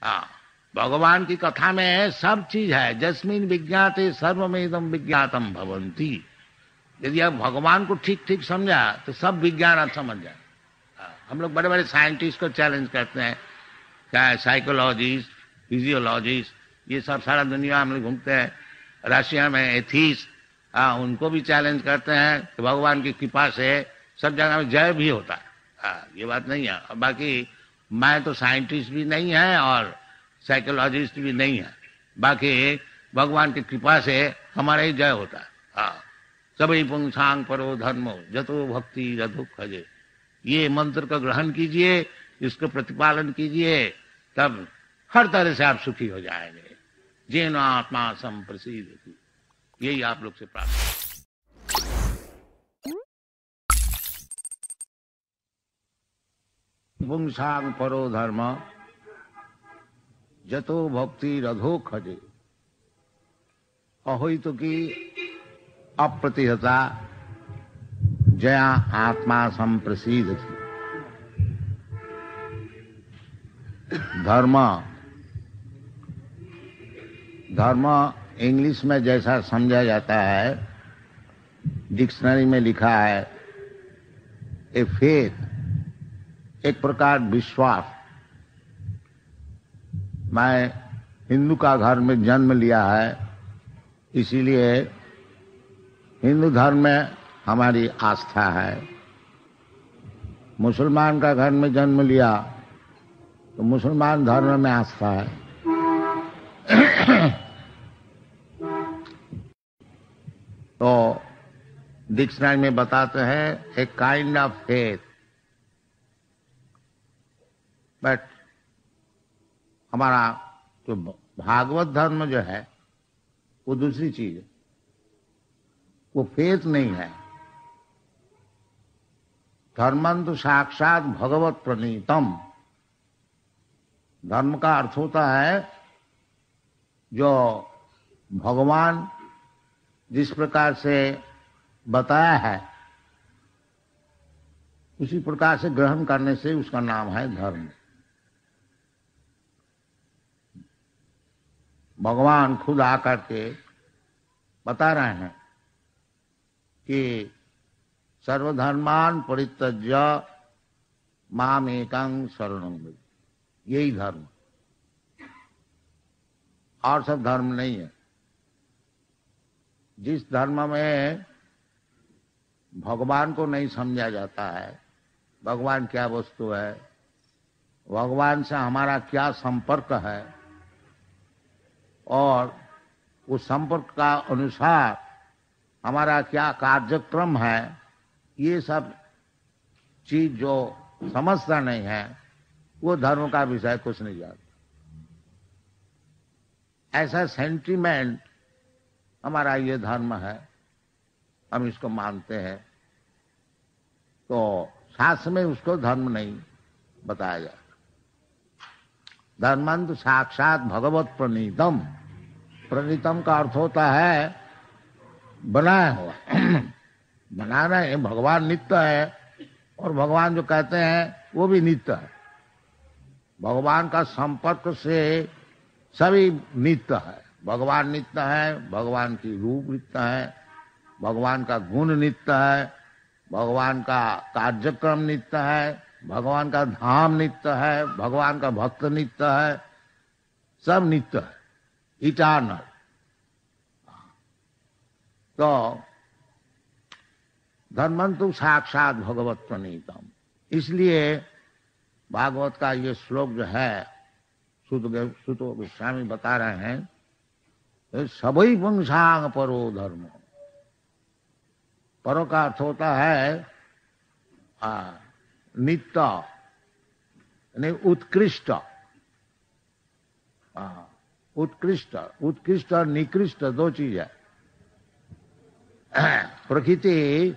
हाँ, भगवान की कथा में सब चीज है। जस्मिन विज्ञाते सर्वमेदम विज्ञातम भवंती। यदि आप भगवान को ठीक ठीक समझा तो सब विज्ञान आप समझ जाए। हम लोग बड़े बड़े साइंटिस्ट को चैलेंज करते हैं, क्या साइकोलॉजिस्ट, फिजियोलॉजिस्ट, ये सब सारा दुनिया हम लोग घूमते हैं। रशिया में एथीस्ट, उनको भी चैलेंज करते हैं कि भगवान की कृपा से सब जगह में जय भी होता है। ये बात नहीं है। और बाकी मैं तो साइंटिस्ट भी नहीं है और साइकोलॉजिस्ट भी नहीं है, बाकी भगवान की कृपा से हमारा ही जय होता है। हाँ, सभी पुंसांग परो धर्मो जतो भक्ति रधुक खजे। ये मंत्र का ग्रहण कीजिए, इसको प्रतिपालन कीजिए, तब हर तरह से आप सुखी हो जाएंगे। जेन आत्मा संप्रसिद्ध, यही आप लोग से प्रार्थना। पुंसांग परो धर्म जतो भक्ति रधो खजे। अहोइत की अप्रतिहता जया आत्मा संप्रसिद्ध थी। धर्म, धर्म इंग्लिश में जैसा समझा जाता है, डिक्शनरी में लिखा है ए फेथ, एक प्रकार विश्वास। मैं हिंदू का घर में जन्म लिया है, इसीलिए हिंदू धर्म में हमारी आस्था है। मुसलमान का घर में जन्म लिया तो मुसलमान धर्म में आस्था है। तो डिक्शनरी में बताते हैं a kind of faith, but हमारा जो भागवत धर्म जो है वो दूसरी चीज है, वो फेथ नहीं है। धर्मं तो साक्षात भगवत प्रणीतम। धर्म का अर्थ होता है जो भगवान जिस प्रकार से बताया है उसी प्रकार से ग्रहण करने से उसका नाम है धर्म। भगवान खुद आकर के बता रहे हैं कि सर्वधर्मान परित्यज्य माम एकं शरणं व्रज। यही धर्म, और सब धर्म नहीं है। जिस धर्म में भगवान को नहीं समझा जाता है, भगवान क्या वस्तु है, भगवान से हमारा क्या संपर्क है, और उस संपर्क का अनुसार हमारा क्या कार्यक्रम है, ये सब चीज जो समझता नहीं है वो धर्म का विषय कुछ नहीं जानता। ऐसा सेंटिमेंट हमारा ये धर्म है, हम इसको मानते हैं। तो शास्त्र में उसको धर्म नहीं बताया जाता। धर्मंत साक्षात भगवत प्रणीतम। प्रणीतम का अर्थ होता है बनाया हुआ। बनाना है, भगवान नित्य है और भगवान जो कहते हैं वो भी नित्य है। भगवान का संपर्क से सभी नित्य है। भगवान नित्य है, भगवान की रूप नित्य है, भगवान का गुण नित्य है, भगवान का कार्यक्रम नित्य है, भगवान का धाम नित्य है, भगवान का भक्त नित्य है, सब नित्य है, इटर्नल। तो धर्मंतु साक्षात भगवत प्रणीतम। इसलिए भागवत का ये श्लोक जो है सुत गोस्वामी बता रहे हैं, सभी पुंसांग परो धर्म। परो का अर्थ होता है नित्य, यानी उत्कृष्ट। उत्कृष्ट, उत्कृष्ट और निकृष्ट दो चीज है। प्रकृति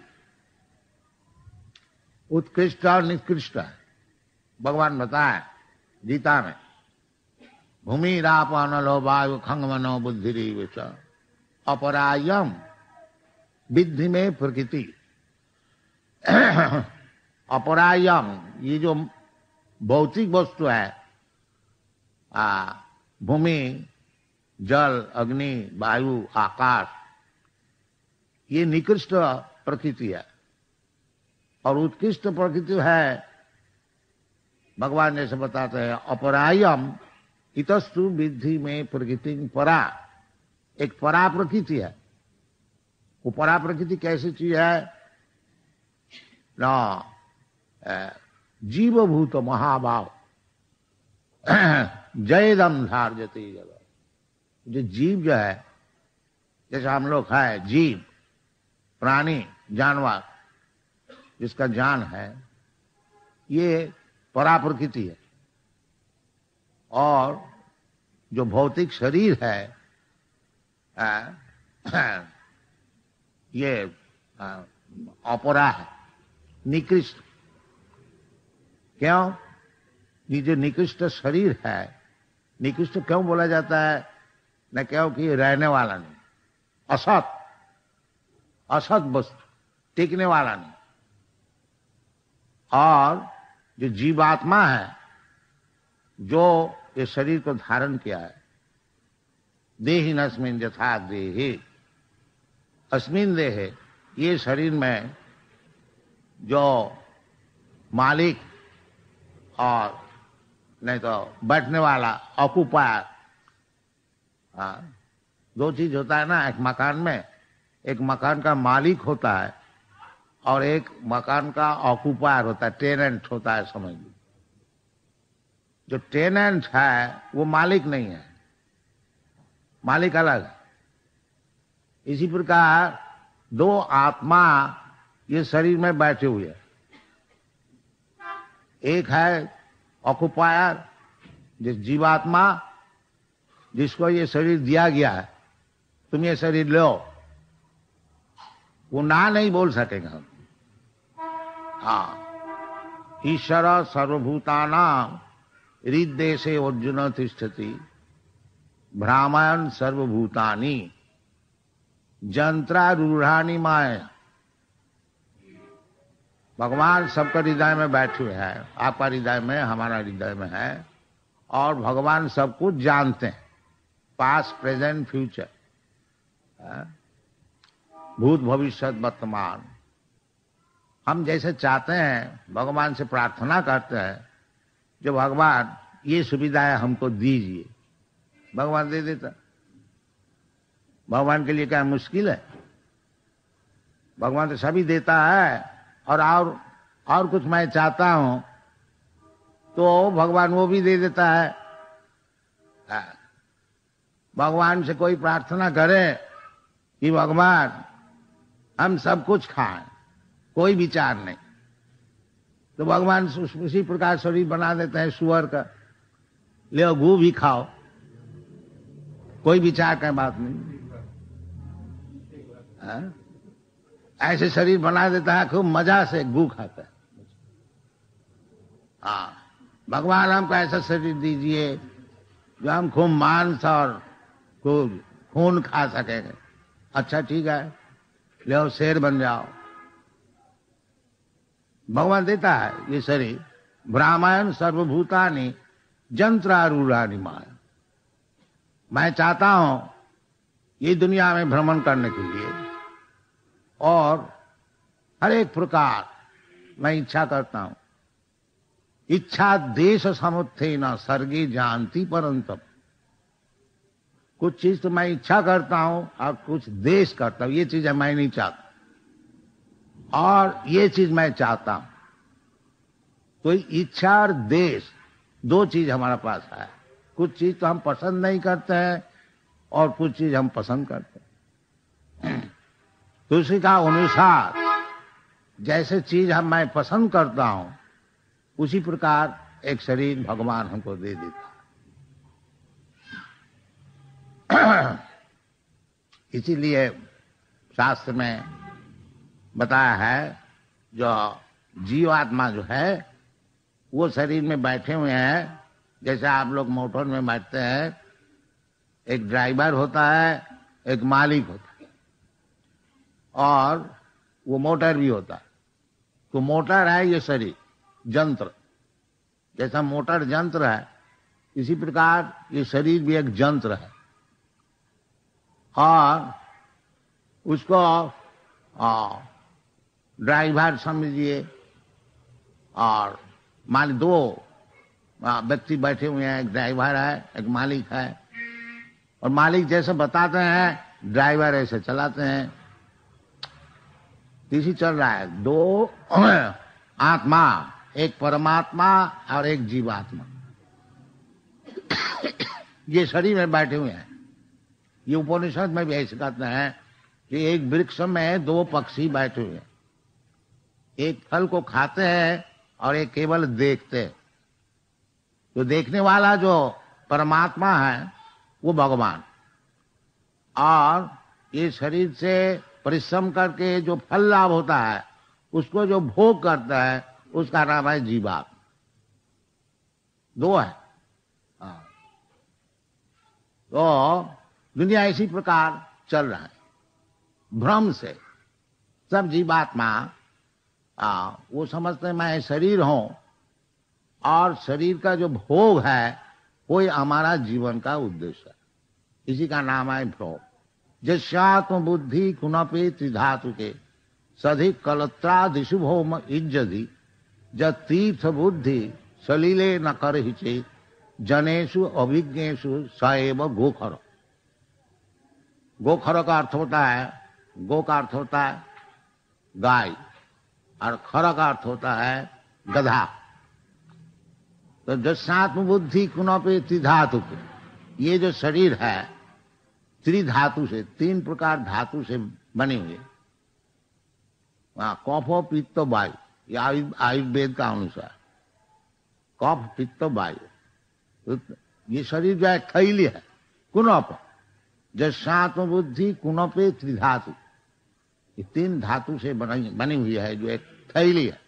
उत्कृष्ट और निकृष्ट है। भगवान बताए गीता में, भूमि राप अनलो वायु खंग मनो बुद्धि अपरायम विद्धि में प्रकृति। अपरायम, ये जो भौतिक वस्तु है, भूमि, जल, अग्नि, वायु, आकाश, ये निकृष्ट प्रकृति है। और उत्कृष्ट प्रकृति है, भगवान जैसे बताते हैं, अपरायम इतस्तु विद्धि में प्रकृति परा। एक परा प्रकृति है। वो परा प्रकृति कैसी चीज है ना? जीवभूत महाभाव जयदम धार्यते जगत। जो जीव जो है, जैसे हम लोग है जीव, प्राणी, जानवर, जिसका जान है, ये परा प्रकृति है। और जो भौतिक शरीर है, ये अपरा है, निकृष्ट। क्यों? ये जो निकृष्ट शरीर है, निकृष्ट क्यों बोला जाता है? न क्योंकि रहने वाला नहीं, असत, असत वस्तु, टिकने वाला नहीं। और जो जीवात्मा है, जो ये शरीर को धारण किया है, देहिनस्मिन् यथा देहे, अस्मिन् देहे, ये शरीर में जो मालिक और नहीं तो बैठने वाला, ऑक्युपायर, दो चीज होता है ना एक मकान में। एक मकान का मालिक होता है और एक मकान का ऑक्युपायर होता है, टेनेंट होता है, समझ लीजिए। जो टेनेंट है वो मालिक नहीं है, मालिक अलग है। इसी प्रकार दो आत्मा ये शरीर में बैठे हुए हैं। एक है ऑक्युपायर, जिस जीवात्मा, जिसको ये शरीर दिया गया है, तुम ये शरीर लो, वो ना नहीं बोल सकेगा। हाँ, ईश्वर सर्वभूतानां हृद्देशे अर्जुन तिष्ठति भ्रामयन् सर्वभूतानि यंत्रारूढ़ानि माया। भगवान सबका हृदय में बैठे हुए हैं, आपका हृदय में, हमारा हृदय में है। और भगवान सब कुछ जानते हैं, पास्ट, प्रेजेंट, फ्यूचर, भूत, भविष्य, वर्तमान। हम जैसे चाहते हैं, भगवान से प्रार्थना करते हैं, जो भगवान ये सुविधाएं हमको दीजिए, भगवान दे देता। भगवान के लिए क्या मुश्किल है? भगवान तो सभी देता है। और कुछ मैं चाहता हूं तो भगवान वो भी दे देता है। भगवान से कोई प्रार्थना करे कि भगवान हम सब कुछ खाएं, कोई विचार नहीं, तो भगवान उसी प्रकार शरीर बना देते हैं सुअर का, ले गू भी खाओ, कोई विचार का बात नहीं। ऐसे शरीर बना देता है, खूब मजा से गू खाता है। हाँ, भगवान हमको ऐसा शरीर दीजिए जो हम खूब मांस और खूब खून खा सकेंगे। अच्छा ठीक है, ले शेर बन जाओ। भगवान देता है ये शरीर। भ्रामयन् सर्वभूतानि यंत्रारूढ़ानि माया। मैं चाहता हूं ये दुनिया में भ्रमण करने के लिए, और हर एक प्रकार मैं इच्छा करता हूं। इच्छा देश समुत्थेन सर्गे जानति परंतप। कुछ चीज तो मैं इच्छा करता हूं और कुछ देश करता हूं। ये चीज मैं नहीं चाहता और ये चीज मैं चाहता हूं। तो इच्छा और देश दो चीज हमारे पास है। कुछ चीज तो हम पसंद नहीं करते हैं और कुछ चीज हम पसंद करते हैं। तो उसी का अनुसार जैसे चीज मैं पसंद करता हूं, उसी प्रकार एक शरीर भगवान हमको दे देता है। इसीलिए शास्त्र में बताया है, जो जीवात्मा जो है वो शरीर में बैठे हुए हैं। जैसे आप लोग मोटर में बैठते हैं, एक ड्राइवर होता है, एक मालिक होता है, और वो मोटर भी होता है। तो मोटर है ये शरीर, यंत्र। जैसा मोटर यंत्र है, इसी प्रकार ये शरीर भी एक यंत्र है और उसको ड्राइवर समझिए और मान दो व्यक्ति बैठे हुए हैं, एक ड्राइवर है एक मालिक है, और मालिक जैसे बताते हैं ड्राइवर ऐसे चलाते हैं। इसी चल रहा है, दो आत्मा, एक परमात्मा और एक जीवात्मा, ये शरीर में बैठे हुए हैं। ये उपनिषद में भी ऐसे कहते हैं कि एक वृक्ष में दो पक्षी बैठे हुए हैं, एक फल को खाते हैं और एक केवल देखते हैं। तो देखने वाला जो परमात्मा है वो भगवान, और ये शरीर से परिश्रम करके जो फल लाभ होता है उसको जो भोग करता है उसका नाम है जीवात्मा। दो है। तो दुनिया इसी प्रकार चल रहा है, भ्रम से सब जीवात्मा वो समझते हैं मैं शरीर हूं और शरीर का जो भोग है वही हमारा जीवन का उद्देश्य है। इसी का नाम है भ्रम। जस्यात्म बुद्धि कुनपे त्रिधातु के सधि कलत्रादिशु भौम इज्जति जब तीर्थ बुद्धि सलीले न कर हिचे जनेशु अभिज्ञेशु सएव गोखर। गोखर का अर्थ होता है, गो का अर्थ होता है गाय और खर का अर्थ होता है गधा। तो जस्यात्म बुद्धि कुनपे त्रिधातु के, ये जो शरीर है त्रिधातु से, तीन प्रकार धातु से बने हुए, कफ पित्त वायु, ये आयुर्वेद का अनुसार कफ पित्त वायु। ये शरीर जो है थैली है, कुनप, जस्यात्म बुद्धि कुनपे त्रिधातु, ये तीन धातु से बनी हुई है जो एक थैली है।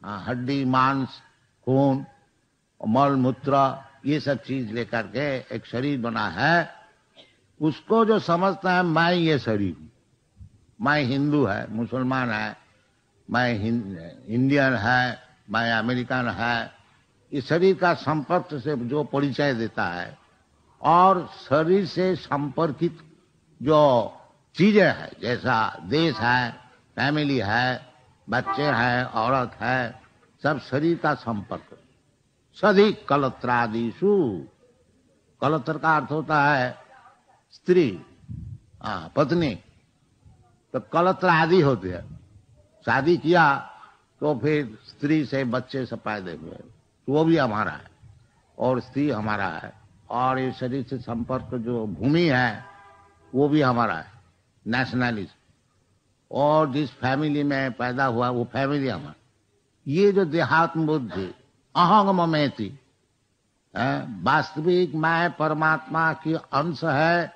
हड्डी मांस खून मल मूत्र ये सब चीज लेकर के एक शरीर बना है। उसको जो समझता है मैं ये शरीर हूं, मैं हिंदू है, मुसलमान है, मैं इंडियन है, मैं अमेरिकन है, इस शरीर का संपर्क से जो परिचय देता है और शरीर से संपर्कित जो चीजें हैं, जैसा देश है, फैमिली है, बच्चे हैं, औरत है, सब शरीर का संपर्क। सधि कलत्रादिशु, कलत्र का अर्थ होता है स्त्री, पत्नी। तो कलत्र आदि होते हैं, शादी किया तो फिर स्त्री से बच्चे से पैदा हुए, तो वो भी हमारा है और स्त्री हमारा है, और ये शरीर से संपर्क जो भूमि है वो भी हमारा है, नेशनलिस्ट। और जिस फैमिली में पैदा हुआ वो फैमिली हमारा। ये जो देहात्म बुद्धि अहंग ममेति, वास्तविक मैं परमात्मा की अंश है,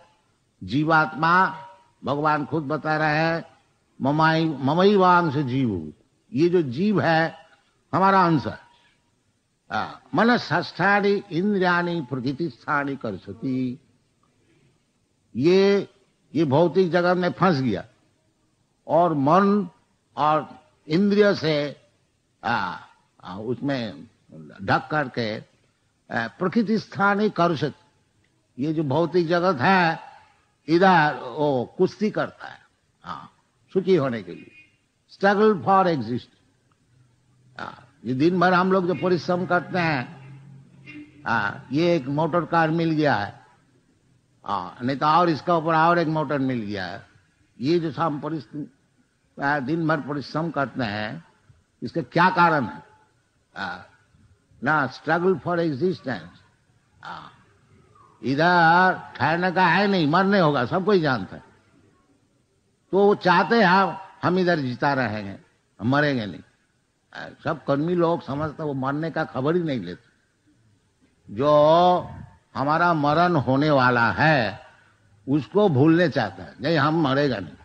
जीवात्मा, भगवान खुद बता रहे हैं ममई वांश जीव, ये जो जीव है हमारा अंश है। मन षष्ठानि इंद्रियाणि प्रकृति स्थानी करसति, ये भौतिक जगत में फंस गया और मन और इंद्रिय से उसमें ढक करके प्रकृति स्थानी करसत, ये जो भौतिक जगत है इधर वो कुश्ती करता है सुखी होने के लिए, स्ट्रगल फॉर एग्जिस्ट। ये दिन भर हम लोग जो परिश्रम करते हैं, ये एक मोटर कार मिल गया है, नहीं तो और इसका ऊपर और एक मोटर मिल गया है। ये जो हम दिन भर परिश्रम करते हैं, इसका क्या कारण है? ना स्ट्रगल फॉर एग्जिस्टेंस। इधर ठहरने का है नहीं, मरने होगा, सब कोई जानता है। तो वो चाहते हैं हम इधर जीता रहेंगे, हम मरेंगे नहीं। सब कर्मी लोग समझते वो मरने का खबर ही नहीं लेते। जो हमारा मरण होने वाला है उसको भूलने चाहता है, नहीं हम मरेगा नहीं।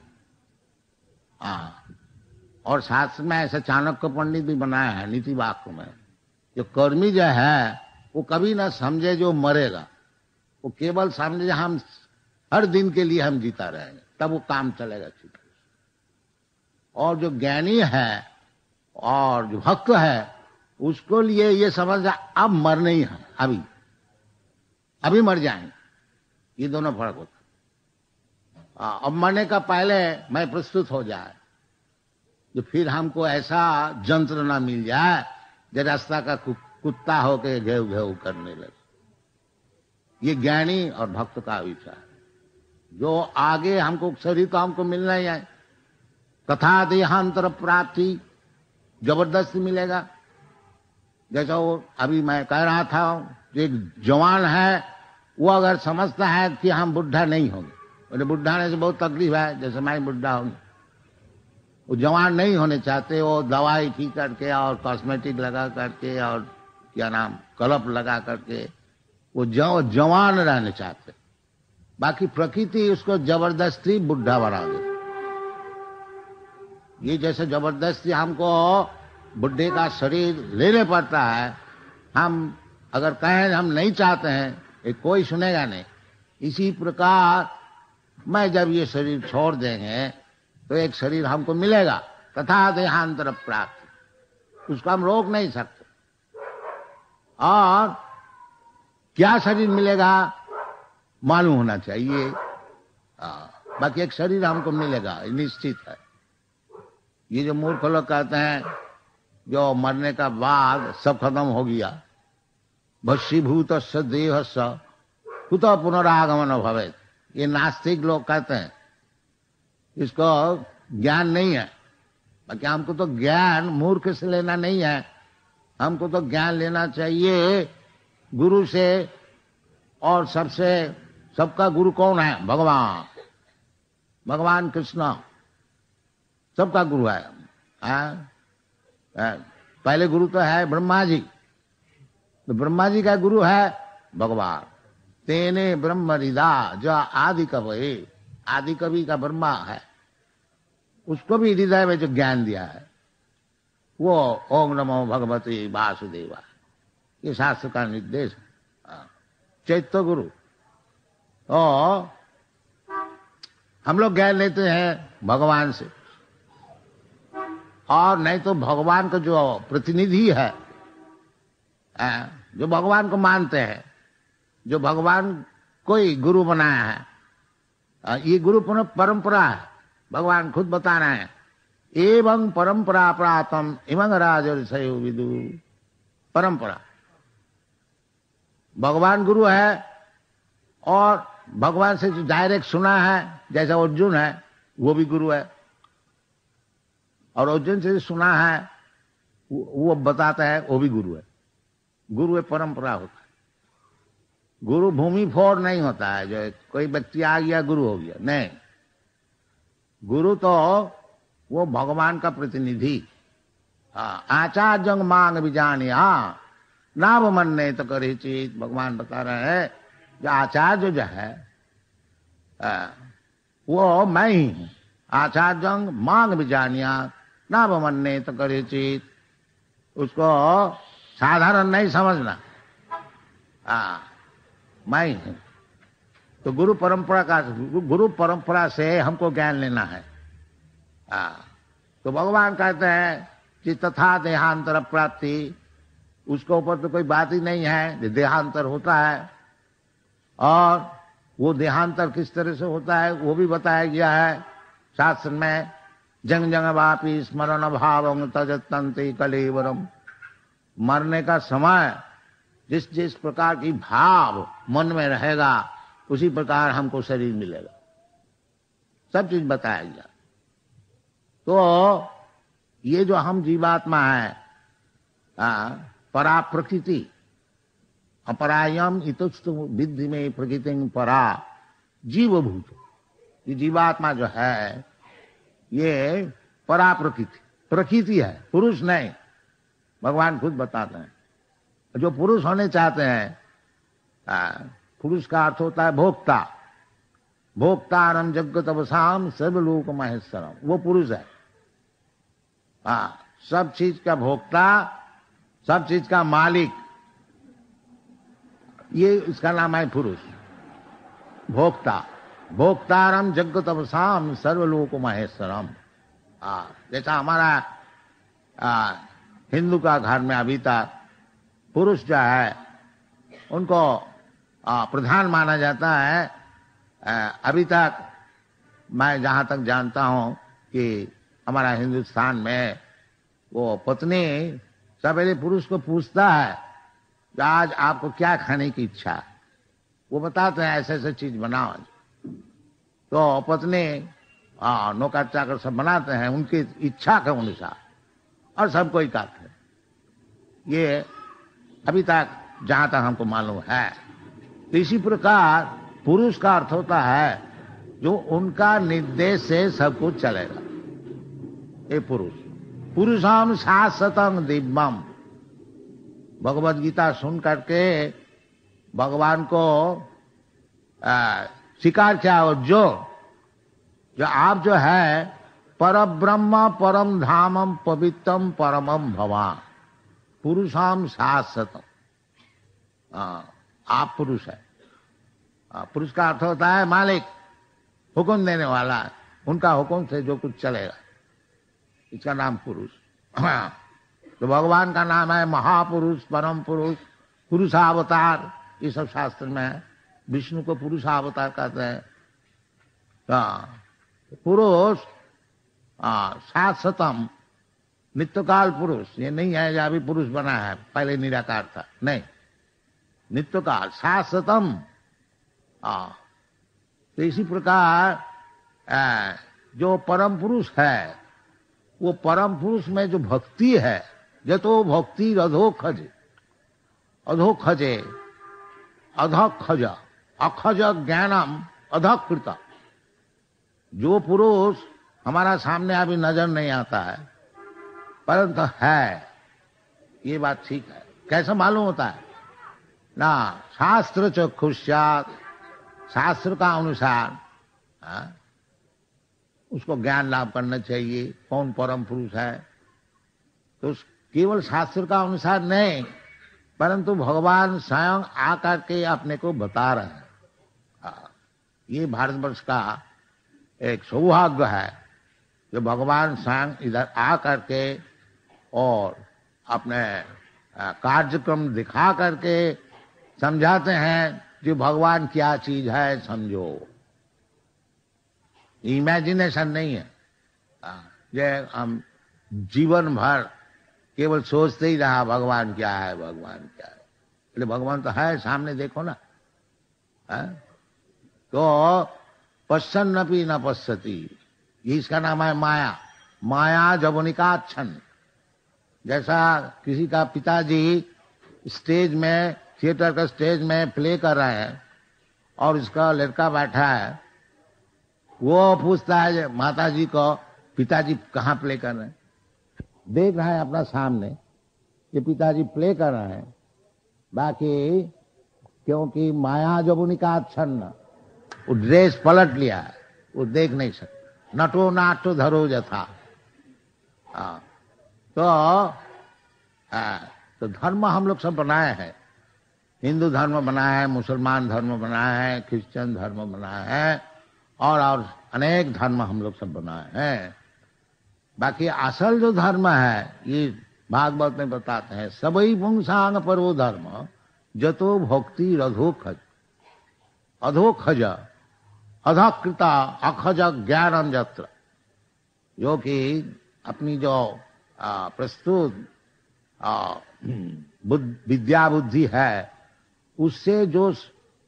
और शास्त्र में ऐसा चाणक्य पंडित भी बनाया है नीति वाक्य में, जो कर्मी जो है वो कभी ना समझे जो मरेगा, वो केवल समझे हम हर दिन के लिए हम जीता रहेंगे, तब वो काम चलेगा ठीक है। और जो ज्ञानी है और जो भक्त है उसको लिए ये समझ अब मरने ही है, अभी अभी मर जाएंगे, ये दोनों फर्क होता। अब मरने का पहले मैं प्रस्तुत हो जाए, जो फिर हमको ऐसा जंत्र ना मिल जाए जो रास्ता का कुत्ता होके घेव घेव करने लगे। ये ज्ञानी और भक्त का विचार, जो आगे हमको शरीर तो हमको मिलना ही है, तथा देहांतर प्राप्ति जबरदस्ती मिलेगा। जैसा वो अभी मैं कह रहा था, एक जवान है, वो अगर समझता है कि हम बुढ़ा नहीं होंगे, बोले बुढ़ा होने से बहुत तकलीफ है, जैसे मैं बुढ़ा हूँ, वो जवान नहीं होने चाहते, वो दवाई पी करके और कॉस्मेटिक लगा करके और क्या नाम कलप लगा करके वो जवान रहने चाहते। बाकी प्रकृति उसको जबरदस्ती बुढ़ा बना दे। ये जैसे जबरदस्ती हमको बुढ़े का शरीर लेने पड़ता है, हम अगर कहें हम नहीं चाहते हैं, ये कोई सुनेगा नहीं। इसी प्रकार मैं जब ये शरीर छोड़ देंगे तो एक शरीर हमको मिलेगा, तथा देहांतर प्राप्त, उसको हम रोक नहीं सकते। और क्या शरीर मिलेगा मालूम होना चाहिए, बाकी एक शरीर हमको मिलेगा निश्चित है। ये जो मूर्ख लोग कहते हैं जो मरने का बाद सब खत्म हो गया, भस्मीभूत देह कुत पुनरागमन भवेत्, ये नास्तिक लोग कहते हैं, इसको ज्ञान नहीं है। बाकी हमको तो ज्ञान मूर्ख से लेना नहीं है, हमको तो ज्ञान लेना चाहिए गुरु से। और सबका गुरु कौन है? भगवान, भगवान कृष्ण सबका गुरु है। पहले गुरु तो है ब्रह्मा जी, तो ब्रह्मा जी का गुरु है भगवान। तेने ब्रह्म हृदा, जो आदि कवि, आदि कवि का ब्रह्मा है, उसको भी हृदय में जो ज्ञान दिया है वो ओम नमो भगवते वासुदेवा, ये शास्त्र का निर्देश है। चैत्य गुरु। और हम लोग ज्ञान लेते हैं भगवान से, और नहीं तो भगवान का जो प्रतिनिधि है, जो भगवान को मानते हैं, जो भगवान को ही गुरु बनाया है, ये गुरु परंपरा है। भगवान खुद बता रहे हैं, एवं परंपरा प्रातम इमं राजर्षयो विदु। परंपरा, भगवान गुरु है, और भगवान से जो डायरेक्ट सुना है, जैसा अर्जुन है वो भी गुरु है, और अर्जुन से सुना है वो बताता है वो भी गुरु है। गुरु है परंपरा होता है। गुरु भूमि फोड़ नहीं होता है, जो कोई व्यक्ति आ गया गुरु हो गया, नहीं। गुरु तो वो भगवान का प्रतिनिधि। आचार्य मांग भी जाने, नाम मनने तो करे चीत। भगवान बता रहे हैं जो आचार्य जो है वो मैं ही हूं। आचार्य मांग भी जानिया, नाम मनने तो करे चीत। उसको साधारण नहीं समझना, मैं ही हूं। तो गुरु परंपरा से हमको ज्ञान लेना है। तो भगवान कहते हैं कि तथा देहांतर प्राप्ति, उसके ऊपर तो कोई बात ही नहीं है, देहांतर होता है। और वो देहांतर किस तरह से होता है वो भी बताया गया है शास्त्र में। जंग जंग वापी स्मरण भावं तजतंते कलेवरम। मरने का समय जिस जिस प्रकार की भाव मन में रहेगा उसी प्रकार हमको शरीर मिलेगा। सब चीज बताया गया। तो ये जो हम जीवात्मा है, परा प्रकृति, अपरायम इतुस्तु विद्धि में प्रकृति परा जीवभूत। ये जीवात्मा जो है ये परा प्रकृति है, पुरुष नहीं। भगवान खुद बताते हैं जो पुरुष होने चाहते हैं, पुरुष का अर्थ होता है भोक्ता। भोक्तारम जगत अवसाम सर्वलोक महेश्वरम, वो पुरुष है। सब चीज का भोक्ता, सब चीज का मालिक, ये इसका नाम है पुरुष। भोक्ता, भोक्तारम जगत अवसाम सर्वलोक महेश्वरम। जैसा हमारा हिंदू का घर में अभी तक पुरुष जो है उनको प्रधान माना जाता है। अभी तक मैं जहाँ तक जानता हूँ कि हमारा हिंदुस्तान में वो पत्नी सवेरे पुरुष को पूछता है कि आज आपको क्या खाने की इच्छा है, वो बताते हैं ऐसे ऐसे चीज बनाओ, तो पत्नी नौकर चाकर सब बनाते हैं उनकी इच्छा के अनुसार और सब कोई खाते हैं। ये अभी तक जहां तक हमको मालूम है। तो इसी प्रकार पुरुष का अर्थ होता है जो उनका निर्देश से सब कुछ चलेगा, ये पुरुष। पुरुषम शाश्वतम दिव्यम, भगवत गीता सुन करके भगवान को स्वीकार किया। और जो आप जो है परब्रह्म परम धामम पवित्रम परमम भवान पुरुषाम शाश्वतम, आप पुरुष है। पुरुष का अर्थ होता है मालिक, हुक्म देने वाला, उनका हुक्म से जो कुछ चलेगा, इसका नाम पुरुष। तो भगवान का नाम है महापुरुष, परम पुरुष, पुरुषावतार, ये सब शास्त्र में है। विष्णु को पुरुषावतार कहते हैं। पुरुष शाश्वतम, नित्यकाल पुरुष, ये नहीं है जो अभी पुरुष बना है, पहले निराकार था, नहीं, नित्यकाल शाश्वतम। तो इसी प्रकार जो परम पुरुष है, वो परम पुरुष में जो भक्ति है, जतो भक्ति अधोखजे, अधोखजे, अधखज, अखज ज्ञानम अधकृत। जो पुरुष हमारा सामने अभी नजर नहीं आता है परंतु है, ये बात ठीक है। कैसे मालूम होता है ना? शास्त्र चक्षुष्यात्, शास्त्र का अनुसार उसको ज्ञान लाभ करना चाहिए कौन परम पुरुष है। तो केवल शास्त्र का अनुसार नहीं, परंतु भगवान स्वयं आकर के अपने को बता रहे हैं। ये भारतवर्ष का एक सौभाग्य है जो भगवान स्वयं इधर आकर के और अपने कार्यक्रम दिखा करके समझाते हैं कि भगवान क्या चीज है, समझो। इमेजिनेशन नहीं है ये हम जीवन भर केवल सोचते ही रहा भगवान क्या है, भगवान क्या है। अरे भगवान तो है, सामने देखो ना। तो पश्चन्नपि न पश्यति, ये इसका नाम है माया। माया जवनिकाच्छन। जैसा किसी का पिताजी स्टेज में, थिएटर का स्टेज में प्ले कर रहे हैं और उसका लड़का बैठा है, वो पूछता है माता जी को, पिताजी कहाँ प्ले कर रहे हैं? देख रहा है अपना सामने कि पिताजी प्ले कर रहे हैं, बाकी क्योंकि माया जवनिकाच्छन, वो ड्रेस पलट लिया है, वो देख नहीं सकता। नटो नाटो धरो यथा। तो धर्म हम लोग सब बनाए हैं। हिंदू धर्म बनाया है, मुसलमान धर्म बनाया है, क्रिश्चियन धर्म बनाया है और अनेक धर्म हम लोग सब बनाए हैं। बाकी असल जो धर्म है ये भागवत में बताते हैं, सबई पुंसांग पर वो धर्म जतो भक्ति अधोखज, अधोखज अधकृता अखज ज्ञानम यत्र, जो कि अपनी जो प्रस्तुत विद्या बुद्धि है उससे, जो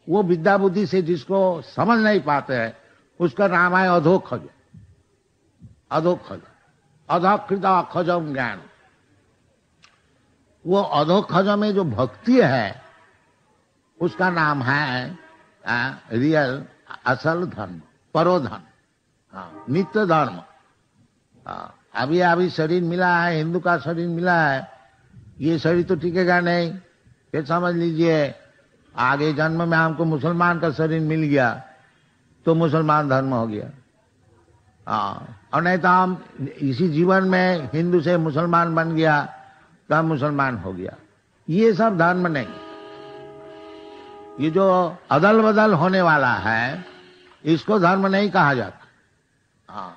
वो विद्या बुद्धि से जिसको समझ नहीं पाते हैं उसका नाम है अधोखज। अधोखज अधकृत अखजम ज्ञान। वो अधोखज में जो भक्ति है उसका नाम है रियल, असल धर्म, परोधर्म, नित्य धर्म। अभी अभी शरीर मिला है, हिंदू का शरीर मिला है, ये शरीर तो टिकेगा नहीं। फिर समझ लीजिए आगे जन्म में हमको मुसलमान का शरीर मिल गया तो मुसलमान धर्म हो गया। और नहीं तो हम इसी जीवन में हिंदू से मुसलमान बन गया तो हम मुसलमान हो गया। ये सब धर्म नहीं। ये जो अदल बदल होने वाला है इसको धर्म नहीं कहा जाता।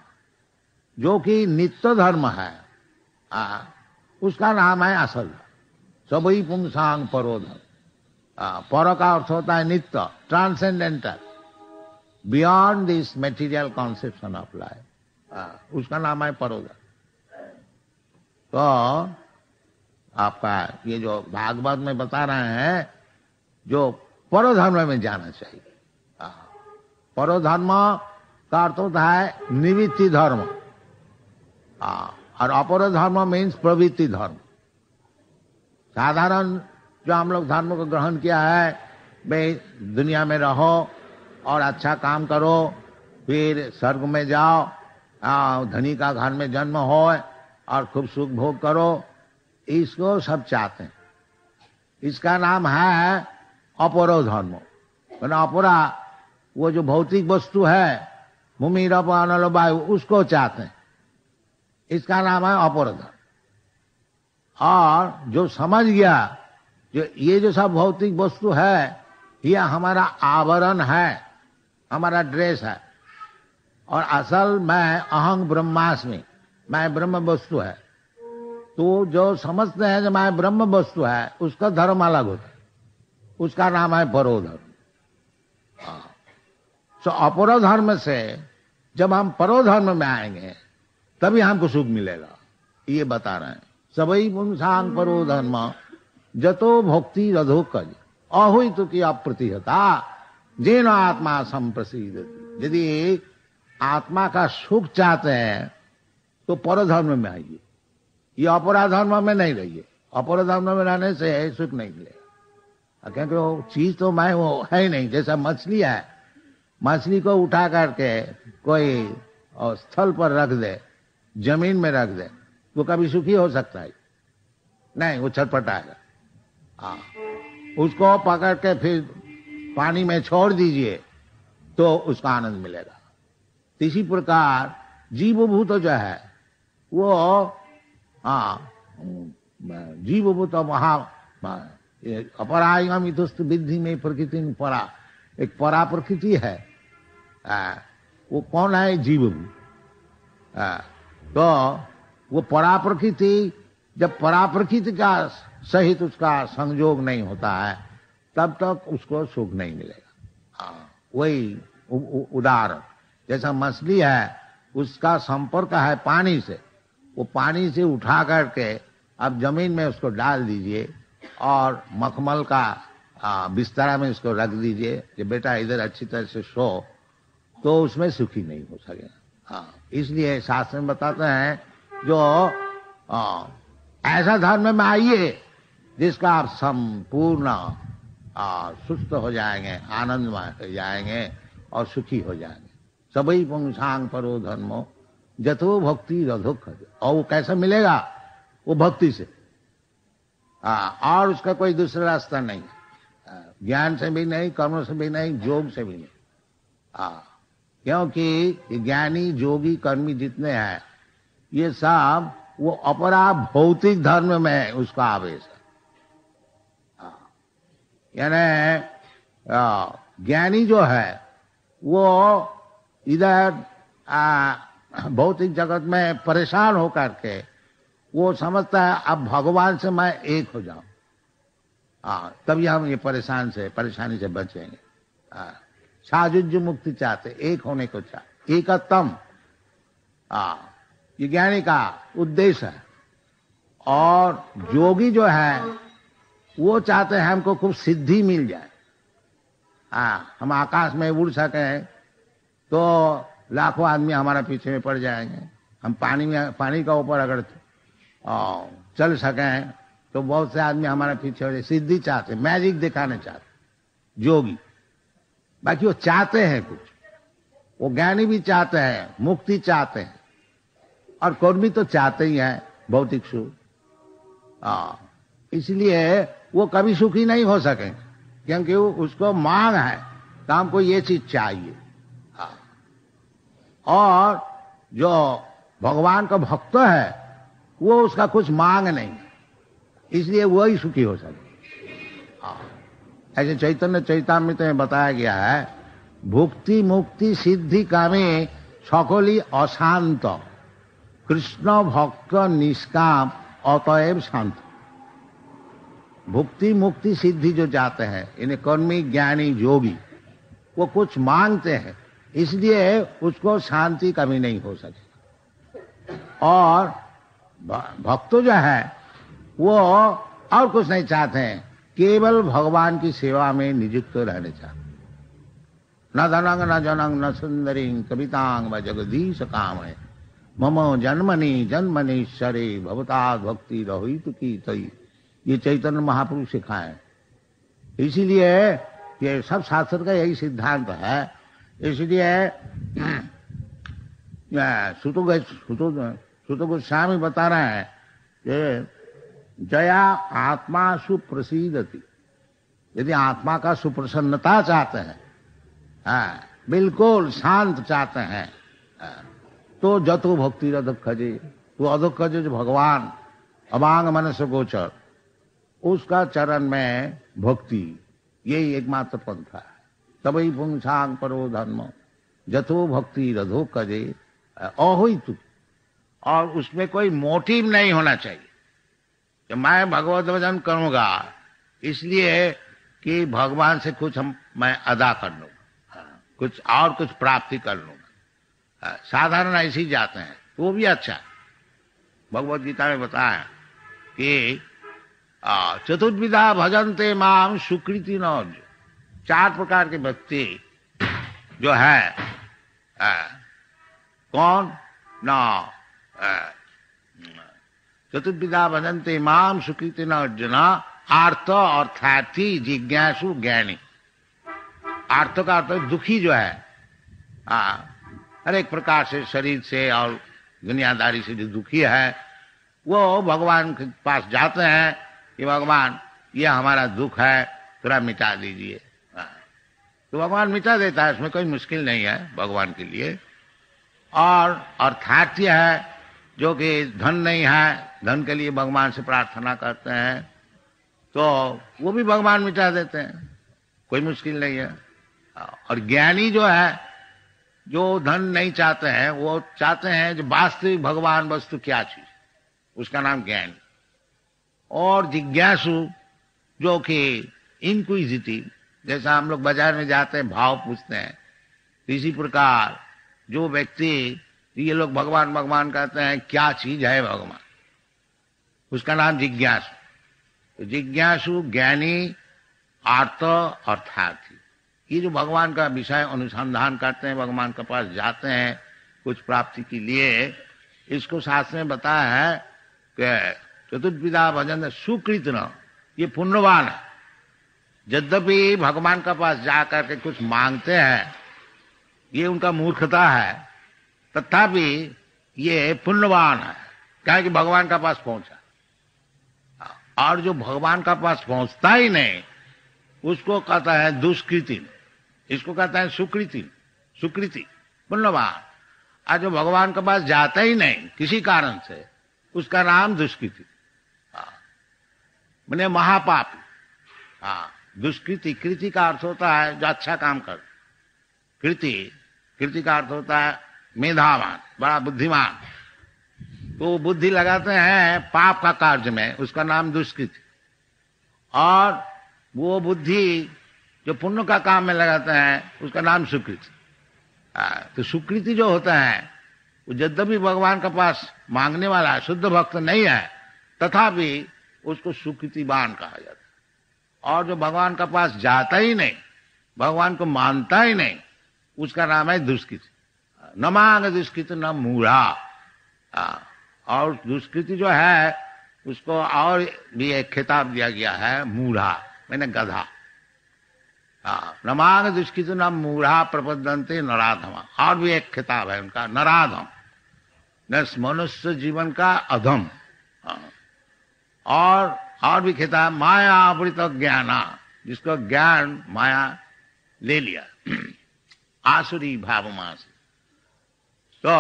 जो कि नित्य धर्म है उसका नाम है असल। सबई पुंसांग परो धर्म। पर का अर्थ होता है नित्य, transcendental, beyond this material conception of life, उसका नाम है परो धर्म। तो आपका ये जो भागवत में बता रहे हैं, जो परोधर्म में जाना चाहिए। परोधर्म का अर्थ होता है निवृत्ति धर्म, और अपरोधर्म मीन्स प्रवृत्ति धर्म। साधारण जो हम लोग धर्म को ग्रहण किया है, भाई दुनिया में रहो और अच्छा काम करो, फिर स्वर्ग में जाओ, धनी का घर में जन्म हो और खूब सुख भोग करो, इसको सब चाहते हैं। इसका नाम है अपरो धर्म। अपरा वो जो भौतिक वस्तु है, भूमि रप अनल वायु, उसको चाहते हैं, इसका नाम है अपरो धर्म। और जो समझ गया जो ये जो सब भौतिक वस्तु है, ये हमारा आवरण है, हमारा ड्रेस है, और असल मैं अहं ब्रह्मास्मि, मैं ब्रह्म वस्तु है, तो जो समझते हैं जो मैं ब्रह्म वस्तु है, उसका धर्म अलग होता है, उसका नाम है परो धर्म। तो अपरो धर्म से जब हम परो धर्म में आएंगे तभी हमको सुख मिलेगा, ये बता रहे हैं। सबई पुंसांग परो धर्म जतो भक्ति रधोकज अहुत की अप्रतिहता जेन आत्मा संप्रसिद्धति। यदि आत्मा का सुख चाहते हैं तो परधर्म में आइए, ये अपराधर्म में नहीं रहिए। अपराधर्म में रहने से सुख नहीं मिलेगा, क्योंकि वो चीज तो मैं वो है ही नहीं। जैसा मछली है, मछली को उठा करके कोई स्थल पर रख दे, जमीन में रख दे, वो कभी सुखी हो सकता है नहीं, वो छटपटाएगा। उसको पकड़ के फिर पानी में छोड़ दीजिए तो उसका आनंद मिलेगा। इसी प्रकार जीवभूत जो है वो जीवभूत महा अपरायम इतुस्त विद्धि में प्रकृति परा, एक परा प्रकृति है, वो कौन है? जीवभूत। तो वो परा प्रकृति, जब परा प्रकृति का सहित उसका संयोग नहीं होता है तब तक उसको सुख नहीं मिलेगा। वही उदाहरण, जैसा मछली है, उसका संपर्क है पानी से, वो पानी से उठा करके अब जमीन में उसको डाल दीजिए और मखमल का बिस्तरा में उसको रख दीजिए कि बेटा इधर अच्छी तरह से सो, तो उसमें सुखी नहीं हो सकेगा। इसलिए शास्त्र में बताते हैं जो ऐसा धर्म में आइए जिसका आप संपूर्ण सुस्त हो जाएंगे, आनंदमय हो जाएंगे और सुखी हो जाएंगे। सबई पुंसांग परो धर्मो जतो भक्ति रधोक। और वो कैसा मिलेगा? वो भक्ति से, और उसका कोई दूसरा रास्ता नहीं, ज्ञान से भी नहीं, कर्म से भी नहीं, योग से भी नहीं। क्योंकि ज्ञानी योगी कर्मी जितने हैं ये सब वो अपरा भौतिक धर्म में उसका आवेश है। यानी ज्ञानी जो है वो इधर भौतिक जगत में परेशान होकर के वो समझता है अब भगवान से मैं एक हो जाऊं, तभी हम ये परेशानी से बचेंगे। साजुज्य मुक्ति चाहते, एक होने को चाहते, एकत्तम, ये ज्ञानी का उद्देश्य है। और योगी जो है वो चाहते हैं हमको खूब सिद्धि मिल जाए, हम आकाश में उड़ सकें तो लाखों आदमी हमारा पीछे में पड़ जाएंगे, हम पानी का ऊपर अगर चल सकें तो बहुत से आदमी हमारा पीछे हो जाए। सिद्धि चाहते, मैजिक दिखाने चाहते योगी। बाकी वो चाहते हैं कुछ, वो ज्ञानी भी चाहते हैं, मुक्ति चाहते हैं, और कर्मी तो चाहते ही हैं भौतिक सुख। इसलिए वो कभी सुखी नहीं हो सकेंगे, क्योंकि उसको मांग है तो हमको ये चीज चाहिए। और जो भगवान का भक्त है वो उसका कुछ मांग नहीं, इसलिए वही सुखी हो सके। ऐसे चैतन्य चैतामृत में बताया गया है, भुक्ति मुक्ति सिद्धि कामे সকলি অশান্ত, कृष्ण भक्त निष्काम अतएव शांत। भुक्ति मुक्ति सिद्धि जो जाते हैं, इन्हें कर्मी ज्ञानी योगी, वो कुछ मांगते हैं, इसलिए उसको शांति कभी नहीं हो सकती। और भक्त जो है वो और कुछ नहीं चाहते हैं, केवल भगवान की सेवा में नियुक्त रहने चाहते। न धनंग न जनंग न सुंदरी कवितांग व जगदीश काम है मम जन्मनि जन्मनीश्वरे भवताद भक्ति रहित की तई। ये चैतन्य महापुरुष सिखाए। इसीलिए ये सब शास्त्र का यही सिद्धांत है। इसलिए सुतो गोस्वामी बता रहे हैं कि जया आत्मा सुप्रसिद्धति। यदि आत्मा का सुप्रसन्नता चाहते हैं, बिल्कुल शांत चाहते हैं, तो जतो भक्ति अधोखजे, तो अधोखजे जो भगवान अवांग मनस गोचर, उसका चरण में भक्ति, यही एकमात्र पंथा है। तभी पुंसांग परो धर्म जतो भक्ति अधोखजे अहोइतु। और उसमें कोई मोटिव नहीं होना चाहिए कि मैं भगवत भजन करूंगा इसलिए कि भगवान से कुछ मैं अदा कर लूंगा, कुछ और कुछ प्राप्ति कर लूंगा। साधारण ऐसे ही जाते हैं, तो वो भी अच्छा। भगवत गीता में बताया कि चतुर्विधा भजन्ते माम सुकृति न। 4 प्रकार के व्यक्ति जो है, कौन न चतुर्विधा भजन्ते माम सुकृति न अर्जुन। आर्त अर्थार्थी जिज्ञासु ज्ञानी। आर्त का अर्थ दुखी जो है, हर एक प्रकार से, शरीर से और दुनियादारी से जो दुखी है, वो भगवान के पास जाते हैं कि भगवान ये हमारा दुख है, थोड़ा मिटा दीजिए। तो भगवान मिटा देता है, इसमें कोई मुश्किल नहीं है भगवान के लिए। और अर्थार्थी है जो कि धन नहीं है, धन के लिए भगवान से प्रार्थना करते हैं, तो वो भी भगवान मिटा देते हैं, कोई मुश्किल नहीं है। और ज्ञानी जो है, जो धन नहीं चाहते हैं, वो चाहते हैं जो वास्तविक भगवान वस्तु क्या चीज, उसका नाम ज्ञानी। और जिज्ञासु जो कि इंक्विजिटिव, जैसा हम लोग बाजार में जाते हैं भाव पूछते हैं, इसी प्रकार जो व्यक्ति, ये लोग भगवान भगवान कहते हैं, क्या चीज है भगवान, उसका नाम जिज्ञासु। तो जिज्ञासु, ज्ञानी, आर्त, अर्थार्थी, ये जो भगवान का विषय अनुसंधान करते हैं, भगवान के पास जाते हैं कुछ प्राप्ति के लिए, इसको शास्त्र में बताया है कि चतुर्विधा भजन सुकृत न, ये पुण्यवान है। यद्यपि भगवान के पास जाकर के कुछ मांगते हैं, ये उनका मूर्खता है, तथापि ये पुण्यवान है, क्या कि भगवान का पास पहुंचा। और जो भगवान का पास पहुंचता ही नहीं, उसको कहता है दुष्कृति, इसको कहता है सुकृति, सुकृति पुण्यवान। और जो भगवान के पास जाता ही नहीं किसी कारण से, उसका नाम दुष्कृति, मैंने महापापी। दुष्कृति, कृति का अर्थ होता है जो अच्छा काम कर, कृति, कृति का अर्थ होता है मेधावान, बड़ा बुद्धिमान। तो बुद्धि लगाते हैं पाप का कार्य में, उसका नाम दुष्कृति। और वो बुद्धि जो पुण्य का काम में लगाते हैं, उसका नाम सुकृति। तो सुकृति जो होता है, वो यद्यपि भगवान के पास मांगने वाला शुद्ध भक्त नहीं है, तथापि उसको सुकृतिवान कहा जाता है। और जो भगवान के पास जाता ही नहीं, भगवान को मानता ही नहीं, उसका नाम है दुष्कृति। न मांग दुष्कृति न मूढ़ा। और दुष्कृति जो है, उसको और भी एक खिताब दिया गया है, मूढ़ा, मैंने गधा। न मांग दुष्कृति न मूढ़ा प्रपद्यन्ते नराधम। और भी एक खिताब है उनका, नराधम, न मनुष्य जीवन का अधम। और भी खिताब माया आवृत ज्ञाना, जिसको ज्ञान माया ले लिया, आसुरी भावमास। तो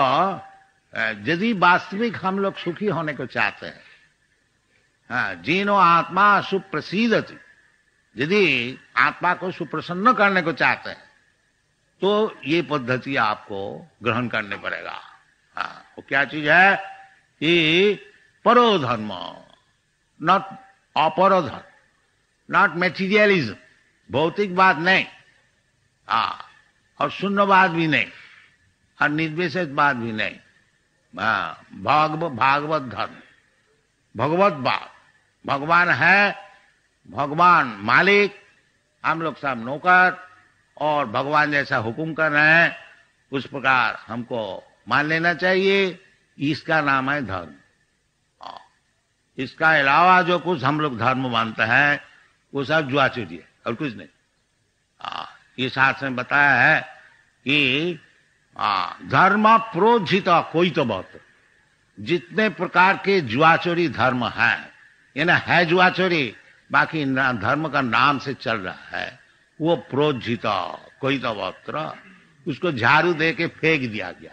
यदि वास्तविक हम लोग सुखी होने को चाहते हैं, जीनो आत्मा सुप्रसिद्धति, यदि आत्मा को सुप्रसन्न करने को चाहते हैं, तो ये पद्धति आपको ग्रहण करने पड़ेगा। वो क्या चीज है कि परो धर्म, नॉट अपरो धर्म, नॉट मेटीरियलिज्म, भौतिकवाद नहीं, और शून्यवाद भी नहीं, और निर्विशेषवाद भी नहीं, भागवत धर्म, भगवतवाद। भगवान है, भगवान मालिक, हम लोग सब नौकर, और भगवान जैसा हुक्म कर रहे हैं उस प्रकार हमको मान लेना चाहिए। इसका नाम है धर्म। इसका अलावा जो कुछ हम लोग धर्म मानते हैं वो सब जुआचोरी है और कुछ नहीं। ये शास्त्र में बताया है कि धर्म प्रोज्झित कोई तो बहुत, जितने प्रकार के जुआचोरी धर्म है, ये ना है जुआचोरी, बाकी धर्म का नाम से चल रहा है, वो प्रोज्झित कोई तो बहुत, उसको झाड़ू दे के फेंक दिया गया।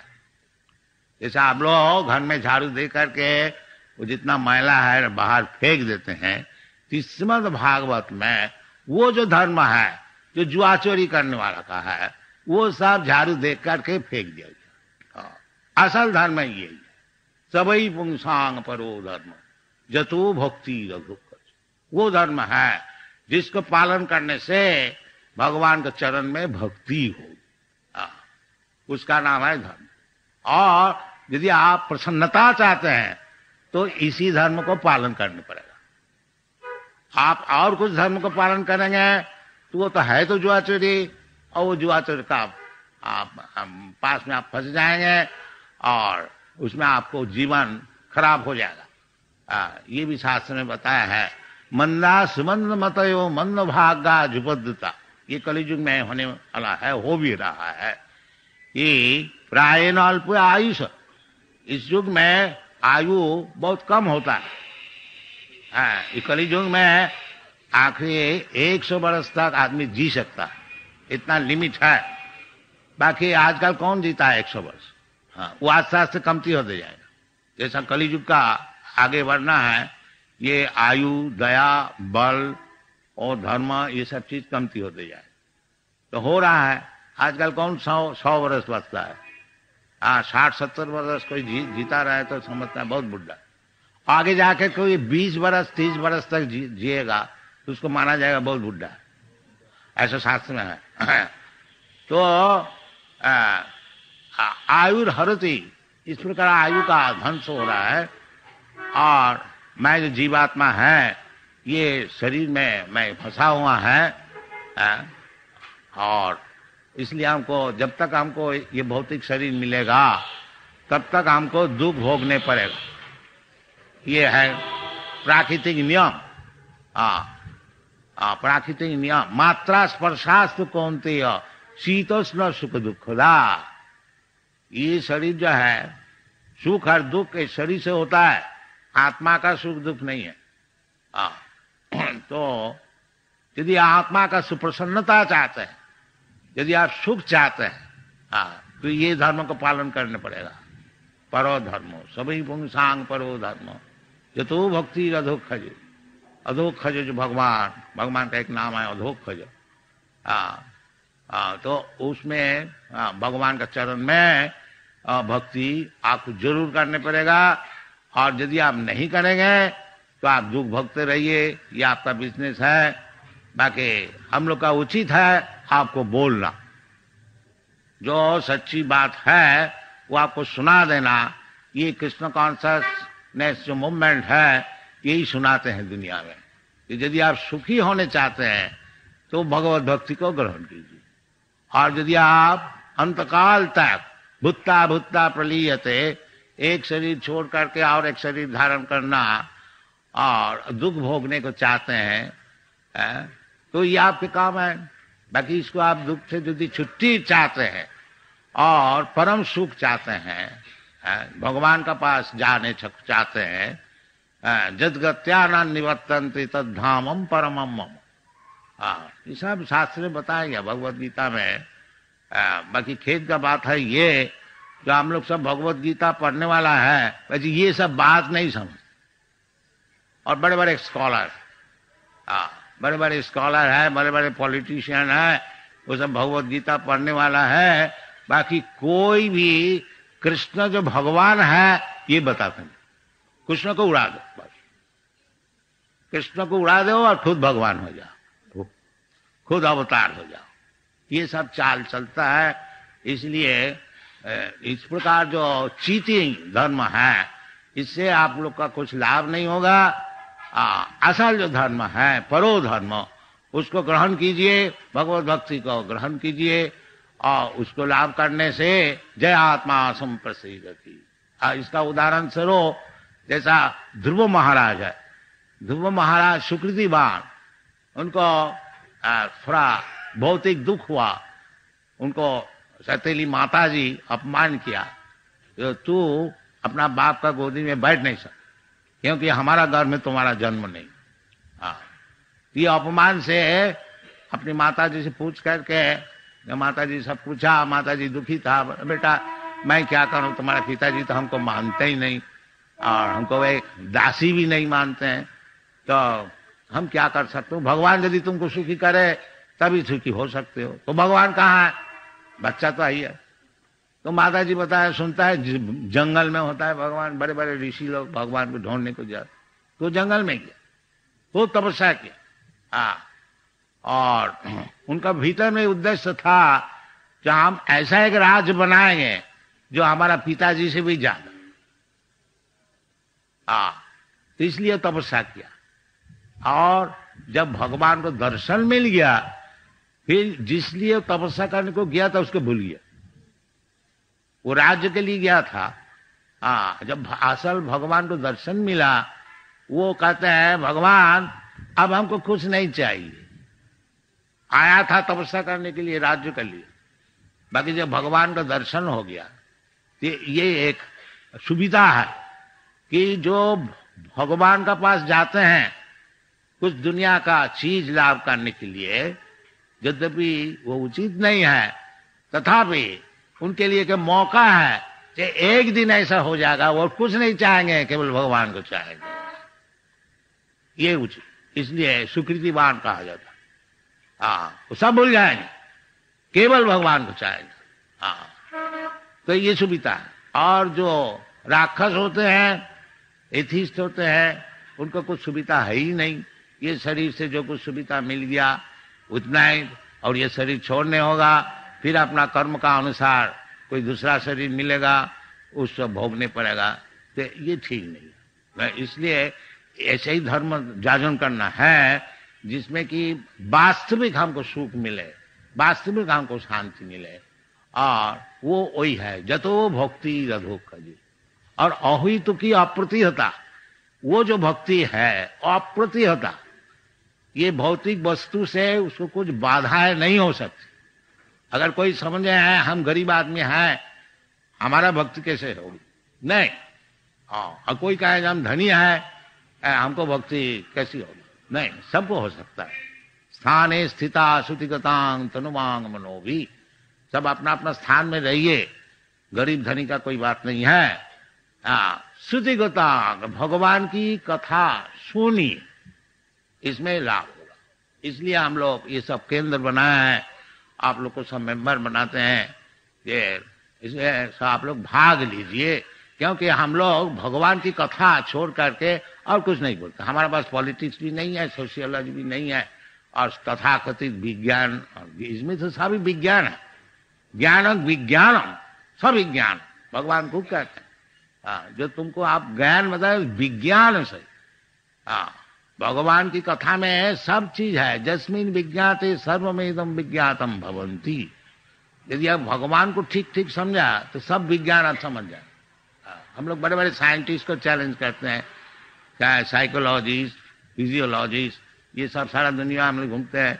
जैसे आप लोग घर में झाड़ू दे करके वो जितना मैला है बाहर फेंक देते हैं, श्रीमद् भागवत में वो जो धर्म है जो जुआचोरी करने वाला का है, वो सब झाड़ू दे करके फेंक दिया गया। असल धर्म यही है, सबई पुंसांग परो धर्म जतो भक्ति रघुकर। वो धर्म है जिसको पालन करने से भगवान के चरण में भक्ति हो, उसका नाम है धर्म। और यदि आप प्रसन्नता चाहते हैं तो इसी धर्म को पालन करना पड़ेगा। आप और कुछ धर्म को पालन करेंगे तो वो तो है तो जुआचोरी, और वो जुआचोरी का आप पास में आप फंस जाएंगे और उसमें आपको जीवन खराब हो जाएगा। ये भी शास्त्र में बताया है, मंदा सुमंद मतयो मंद भागा जुपद्दता। ये कलियुग में होने वाला है, हो भी रहा है। ये प्रायण अल्प आयुष, इस युग में आयु बहुत कम होता है। इस कलियुग में आखिरी 100 वर्ष तक आदमी जी सकता है, इतना लिमिट है। बाकी आजकल कौन जीता है 100 वर्ष? वो आस्ते आस्ते कमती होते जाएगा। जैसा कलियुग का आगे बढ़ना है, ये आयु, दया, बल और धर्म, ये सब चीज कमती होते जाए तो हो रहा है। आजकल कौन 100 वर्ष बचता है? 60-70 वर्ष कोई जीता रहा है तो समझता है बहुत बुढ़ा। आगे जाके कोई 20 वर्ष 30 वर्ष तक जिएगा तो उसको माना जाएगा बहुत बुढ़ा, ऐसा शास्त्र में है। तो आयुर हरति, इस प्रकार आयु का ध्वंस हो रहा है। और मैं जो जीवात्मा है, ये शरीर में मैं फंसा हुआ है, और इसलिए हमको, जब तक हमको ये भौतिक शरीर मिलेगा तब तक हमको दुख भोगने पड़ेगा। ये है प्राकृतिक नियम। प्राकृतिक नियम। मात्रा स्पर्शास्तु कौन्तेय शीतोष्ण सुख दुखदा। ये शरीर जो है, सुख और दुख इस शरीर से होता है, आत्मा का सुख दुख नहीं है। तो यदि आत्मा का सुप्रसन्नता चाहते हैं, यदि आप सुख चाहते हैं, तो ये धर्म को पालन करना पड़ेगा। परो धर्मो सभी पुंसांग परो धर्म जतो भक्ति अधोक्षज। अधोक्षज जो भगवान का एक नाम है अधोक्षज। तो उसमें भगवान का चरण में भक्ति आपको जरूर करने पड़ेगा। और यदि आप नहीं करेंगे तो आप दुख भोगते रहिए, ये आपका बिजनेस है। बाकी हम लोग का उचित है आपको बोलना, जो सच्ची बात है वो आपको सुना देना। ये कृष्ण कॉन्शसनेस जो मूवमेंट है, यही सुनाते हैं दुनिया में कि यदि आप सुखी होने चाहते हैं तो भगवत भक्ति को ग्रहण कीजिए। और यदि आप अंतकाल तक भुत्ता भुत्ता प्रलीयते, एक शरीर छोड़ करके और एक शरीर धारण करना और दुख भोगने को चाहते हैं, तो ये आपके काम है। बाकी इसको आप दुख से यदि छुट्टी चाहते हैं और परम सुख चाहते हैं, भगवान का पास जाने चाहते हैं, जदगत्या निवर्तन्ते तद्धामम परमम मम। ये सब शास्त्र में बताया गया भगवत गीता में। बाकी खेद का बात है ये, जो हम लोग सब भगवत गीता पढ़ने वाला है, वैसे ये सब बात नहीं समझ। और बड़े बड़े स्कॉलर, बड़े बड़े स्कॉलर है, बड़े बड़े पॉलिटिशियन है, वो सब भगवत गीता पढ़ने वाला है। बाकी कोई भी कृष्ण जो भगवान है ये बताते नहीं। कृष्ण को उड़ा दो, बस कृष्ण को उड़ा दो और खुद भगवान हो जाओ, खुद अवतार हो जाओ। ये सब चाल चलता है। इसलिए इस प्रकार जो चीटिंग धर्म है, इससे आप लोग का कुछ लाभ नहीं होगा। असल जो धर्म है, परो धर्म, उसको ग्रहण कीजिए, भगवत भक्ति को ग्रहण कीजिए और उसको लाभ करने से जय आत्मा संप्रसिद्धति। इसका उदाहरण स्वरूप जैसा ध्रुव महाराज है, ध्रुव महाराज सुकृतिवान, उनको थोड़ा भौतिक दुख हुआ, उनको सतीली माता जी अपमान किया, तो तू अपना बाप का गोदी में बैठ नहीं सकता क्योंकि हमारा घर में तुम्हारा जन्म नहीं। ये अपमान से अपनी माता जी से पूछ करके, माता जी से पूछा, माता जी दुखी था, बेटा मैं क्या करूं, तुम्हारे पिताजी तो हमको मानते ही नहीं और हमको एक दासी भी नहीं मानते हैं, तो हम क्या कर सकते हो? भगवान यदि तुमको सुखी करे तभी सुखी हो सकते हो। तो भगवान कहाँ है? बच्चा तो आई है। तो माता जी बताया, सुनता है जंगल में होता है भगवान, बड़े बड़े ऋषि लोग भगवान को ढूंढने को जाते, तो जंगल में गया, तो तपस्या किया। और उनका भीतर में उद्देश्य था कि हम ऐसा एक राज्य बनाएंगे जो हमारा पिताजी से भी ज्यादा। तो इसलिए तपस्या किया। और जब भगवान को दर्शन मिल गया, फिर जिसलिए तपस्या करने को गया था उसको भूल गया, वो राज्य के लिए गया था। जब असल भगवान को दर्शन मिला, वो कहते हैं भगवान अब हमको कुछ नहीं चाहिए, आया था तपस्या करने के लिए, राज्य के लिए। बाकी जब भगवान का दर्शन हो गया, ये एक सुविधा है कि जो भगवान का पास जाते हैं कुछ दुनिया का चीज लाभ करने के लिए, यद्यपि वो उचित नहीं है, तथापि उनके लिए एक मौका है कि एक दिन ऐसा हो जाएगा वो कुछ नहीं चाहेंगे, केवल भगवान को चाहेंगे। ये उचित, इसलिए सुकृतिवान कहा जाता। वो सब भूल जाएंगे, केवल भगवान को चाहेंगे। तो ये सुविधा है। और जो राक्षस होते हैं, एथिस्ट होते हैं, उनको कुछ सुविधा है ही नहीं। ये शरीर से जो कुछ सुविधा मिल गया उतना ही, और ये शरीर छोड़ने होगा, फिर अपना कर्म का अनुसार कोई दूसरा शरीर मिलेगा, उसको भोगने पड़ेगा। तो ये ठीक नहीं है। इसलिए ऐसे ही धर्म जागरण करना है जिसमें कि वास्तविक हमको सुख मिले, वास्तविक हमको शांति मिले, और वो वही है जतो भक्ति रधोक जी। और अहितु की अप्रतिहता, वो जो भक्ति है अप्रतिहता, ये भौतिक वस्तु से उसको कुछ बाधाएं नहीं हो सकती। अगर कोई समझे हैं हम गरीब आदमी हैं, हमारा भक्ति कैसे होगी? नहीं। और कोई कहे हम धनी है, हमको भक्ति कैसी होगी? नहीं, सबको हो सकता है। स्थाने स्थिता श्रुतिगतांग तनुवांग मनोभी, सब अपना अपना स्थान में रहिए, गरीब धनी का कोई बात नहीं है। श्रुतिगतांग, भगवान की कथा सुनिए, इसमें लाभ होगा। इसलिए हम लोग ये सब केंद्र बनाए हैं, आप लोग को सब मेंबर बनाते हैं, ये इसलिए आप लोग भाग लीजिए, क्योंकि हम लोग भगवान की कथा छोड़ करके और कुछ नहीं बोलते। हमारे पास पॉलिटिक्स भी नहीं है, सोशियोलॉजी भी नहीं है, और तथाकथित विज्ञान, इसमें तो सभी विज्ञान है, ज्ञानम विज्ञानम, सब विज्ञान भगवान को कहते हैं। जो तुमको आप ज्ञान बताए विज्ञान से, भगवान की कथा में सब चीज है। जस्मिन विज्ञाते सर्वमेदम विज्ञातम भवंती। यदि आप भगवान को ठीक ठीक समझा तो सब विज्ञान आप समझ जाए। हम लोग बड़े बड़े साइंटिस्ट को चैलेंज करते हैं, चाहे साइकोलॉजिस्ट, फिजियोलॉजिस्ट, ये सब सारा दुनिया में घूमते हैं।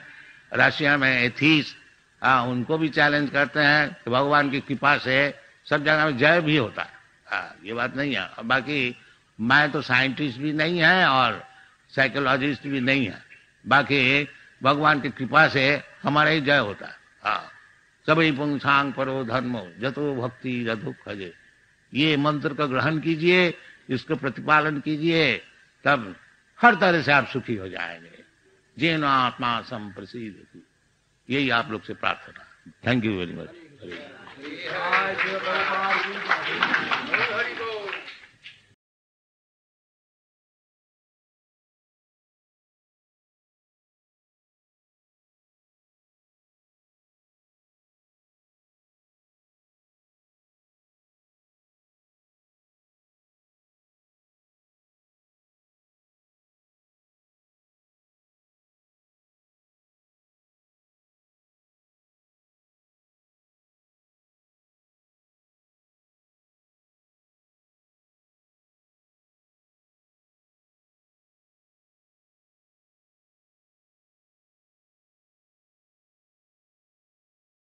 रशिया में एथीस्ट, उनको भी चैलेंज करते हैं कि भगवान की कृपा से सब जगह में जय भी होता है। ये बात नहीं है। बाकी मैं तो साइंटिस्ट भी नहीं है और साइकोलॉजिस्ट भी नहीं है, बाकी भगवान की कृपा से हमारा ही जय होता है। सभी पुंसांग परो धर्मो जतो भक्ति रधुक खजे। ये मंत्र का ग्रहण कीजिए, इसको प्रतिपालन कीजिए, तब हर तरह से आप सुखी हो जाएंगे। जेन आत्मा संप्रसिद्ध, यही आप लोग से प्रार्थना। Thank you very much.